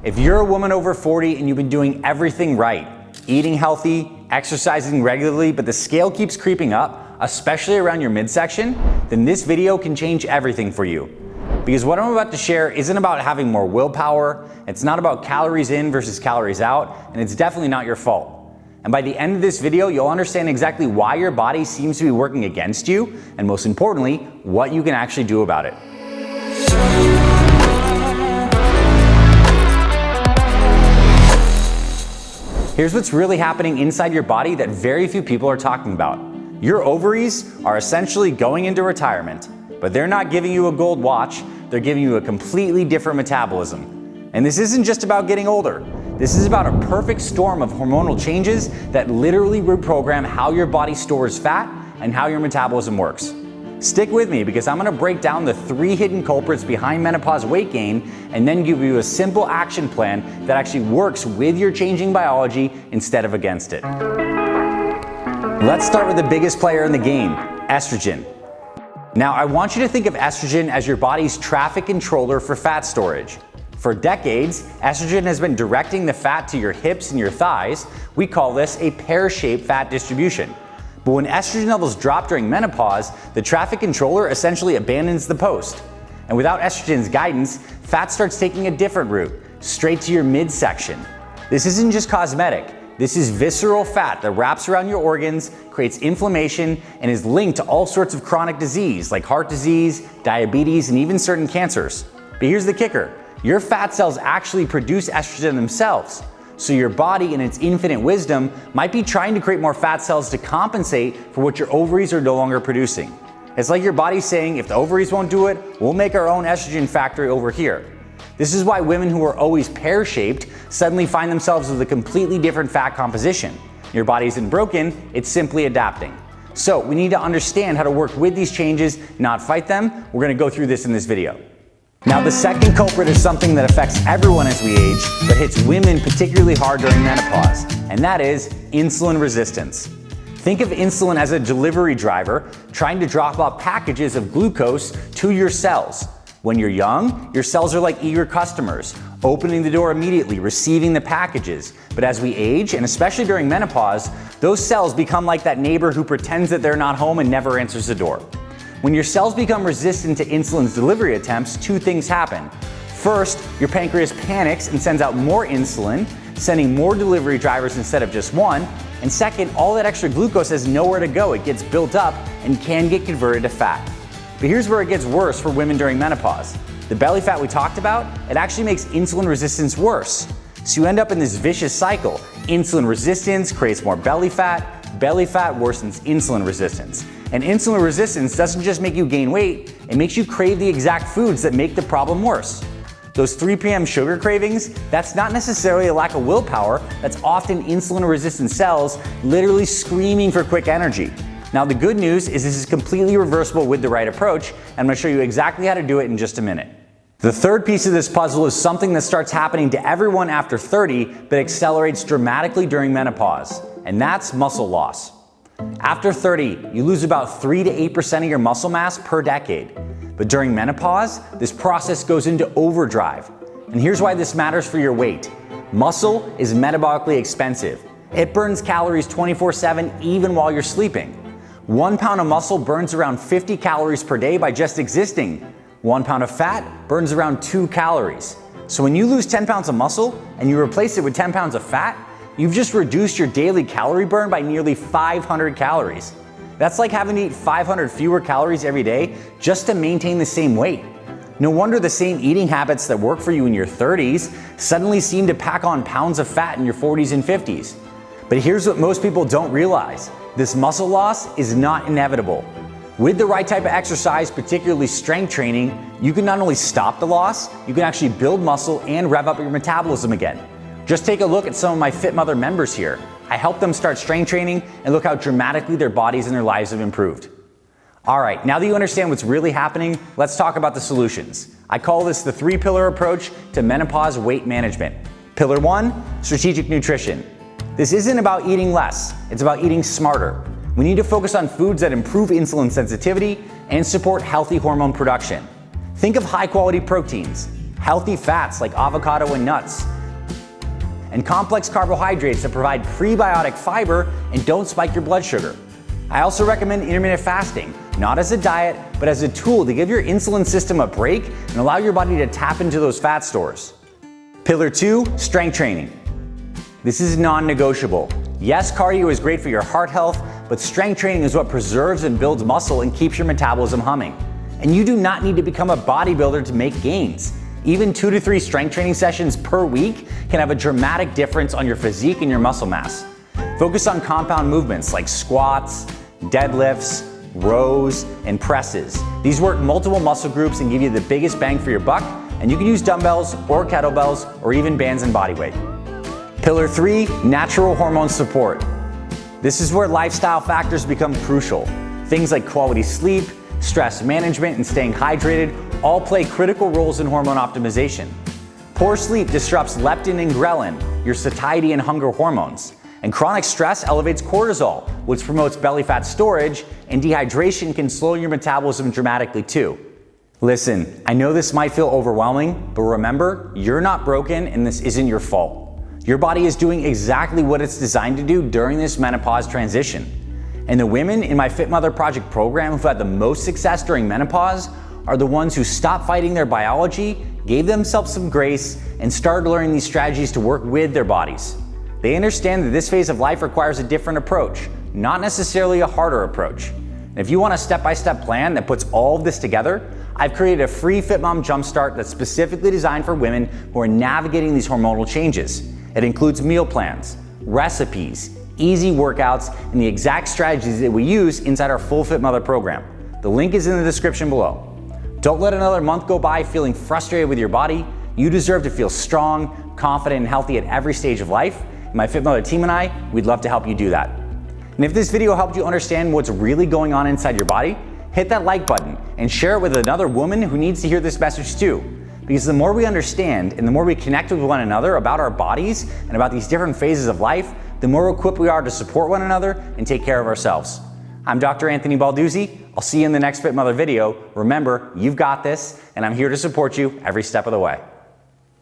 If you're a woman over 40 and you've been doing everything right, eating healthy, exercising regularly, but the scale keeps creeping up, especially around your midsection, then this video can change everything for you. Because what I'm about to share isn't about having more willpower, it's not about calories in versus calories out, and it's definitely not your fault. And by the end of this video, you'll understand exactly why your body seems to be working against you, and most importantly, what you can actually do about it. Here's what's really happening inside your body that very few people are talking about. Your ovaries are essentially going into retirement, but they're not giving you a gold watch, they're giving you a completely different metabolism. And this isn't just about getting older. This is about a perfect storm of hormonal changes that literally reprogram how your body stores fat and how your metabolism works. Stick with me because I'm going to break down the 3 hidden culprits behind menopause weight gain and then give you a simple action plan that actually works with your changing biology instead of against it. Let's start with the biggest player in the game, estrogen. Now, I want you to think of estrogen as your body's traffic controller for fat storage. For decades, estrogen has been directing the fat to your hips and your thighs. We call this a pear-shaped fat distribution. But when estrogen levels drop during menopause, the traffic controller essentially abandons the post. And without estrogen's guidance, fat starts taking a different route, straight to your midsection. This isn't just cosmetic. This is visceral fat that wraps around your organs, creates inflammation, and is linked to all sorts of chronic disease like heart disease, diabetes, and even certain cancers. But here's the kicker. Your fat cells actually produce estrogen themselves. So your body, in its infinite wisdom, might be trying to create more fat cells to compensate for what your ovaries are no longer producing. It's like your body saying, if the ovaries won't do it, we'll make our own estrogen factory over here. This is why women who are always pear-shaped suddenly find themselves with a completely different fat composition. Your body isn't broken, it's simply adapting. So we need to understand how to work with these changes, not fight them. We're gonna go through this in this video. Now, the second culprit is something that affects everyone as we age, but hits women particularly hard during menopause, and that is insulin resistance. Think of insulin as a delivery driver trying to drop off packages of glucose to your cells. When you're young, your cells are like eager customers, opening the door immediately, receiving the packages. But as we age, and especially during menopause, those cells become like that neighbor who pretends that they're not home and never answers the door. When your cells become resistant to insulin's delivery attempts, 2 things happen. First, your pancreas panics and sends out more insulin, sending more delivery drivers instead of just one. And second, all that extra glucose has nowhere to go. It gets built up and can get converted to fat. But here's where it gets worse for women during menopause. The belly fat we talked about, it actually makes insulin resistance worse. So you end up in this vicious cycle. Insulin resistance creates more belly fat worsens insulin resistance. And insulin resistance doesn't just make you gain weight, it makes you crave the exact foods that make the problem worse. Those 3 p.m. sugar cravings, that's not necessarily a lack of willpower, that's often insulin-resistant cells literally screaming for quick energy. Now, the good news is this is completely reversible with the right approach, and I'm gonna show you exactly how to do it in just a minute. The third piece of this puzzle is something that starts happening to everyone after 30, but accelerates dramatically during menopause, and that's muscle loss. After 30, you lose about 3 to 8% of your muscle mass per decade. But during menopause, this process goes into overdrive. And here's why this matters for your weight. Muscle is metabolically expensive. It burns calories 24/7 even while you're sleeping. 1 pound of muscle burns around 50 calories per day by just existing. 1 pound of fat burns around 2 calories. So when you lose 10 pounds of muscle and you replace it with 10 pounds of fat, you've just reduced your daily calorie burn by nearly 500 calories. That's like having to eat 500 fewer calories every day just to maintain the same weight. No wonder the same eating habits that work for you in your 30s suddenly seem to pack on pounds of fat in your 40s and 50s. But here's what most people don't realize. This muscle loss is not inevitable. With the right type of exercise, particularly strength training, you can not only stop the loss, you can actually build muscle and rev up your metabolism again. Just take a look at some of my Fit Mother members here. I helped them start strength training and look how dramatically their bodies and their lives have improved. All right, now that you understand what's really happening, let's talk about the solutions. I call this the 3-pillar approach to menopause weight management. Pillar 1, strategic nutrition. This isn't about eating less, it's about eating smarter. We need to focus on foods that improve insulin sensitivity and support healthy hormone production. Think of high-quality proteins, healthy fats like avocado and nuts, and complex carbohydrates that provide prebiotic fiber and don't spike your blood sugar. I also recommend intermittent fasting, not as a diet, but as a tool to give your insulin system a break and allow your body to tap into those fat stores. Pillar 2, strength training. This is non-negotiable. Yes, cardio is great for your heart health, but strength training is what preserves and builds muscle and keeps your metabolism humming. And you do not need to become a bodybuilder to make gains. Even 2 to 3 strength training sessions per week can have a dramatic difference on your physique and your muscle mass. Focus on compound movements like squats, deadlifts, rows, and presses. These work multiple muscle groups and give you the biggest bang for your buck, and you can use dumbbells or kettlebells or even bands and body weight. Pillar 3, natural hormone support. This is where lifestyle factors become crucial. Things like quality sleep, stress management, and staying hydrated all play critical roles in hormone optimization. Poor sleep disrupts leptin and ghrelin, your satiety and hunger hormones. And chronic stress elevates cortisol, which promotes belly fat storage, and dehydration can slow your metabolism dramatically too. Listen, I know this might feel overwhelming, but remember, you're not broken and this isn't your fault. Your body is doing exactly what it's designed to do during this menopause transition. And the women in my Fit Mother Project program who've had the most success during menopause are the ones who stopped fighting their biology, gave themselves some grace, and started learning these strategies to work with their bodies. They understand that this phase of life requires a different approach, not necessarily a harder approach. And if you want a step-by-step plan that puts all of this together, I've created a free Fit Mom Jumpstart that's specifically designed for women who are navigating these hormonal changes. It includes meal plans, recipes, easy workouts, and the exact strategies that we use inside our full Fit Mother program. The link is in the description below. Don't let another month go by feeling frustrated with your body. You deserve to feel strong, confident, and healthy at every stage of life. And my Fit Mother team and I, we'd love to help you do that. And if this video helped you understand what's really going on inside your body, hit that like button and share it with another woman who needs to hear this message too. Because the more we understand and the more we connect with one another about our bodies and about these different phases of life, the more equipped we are to support one another and take care of ourselves. I'm Dr. Anthony Balduzzi. I'll see you in the next Fit Mother video. Remember, you've got this, and I'm here to support you every step of the way.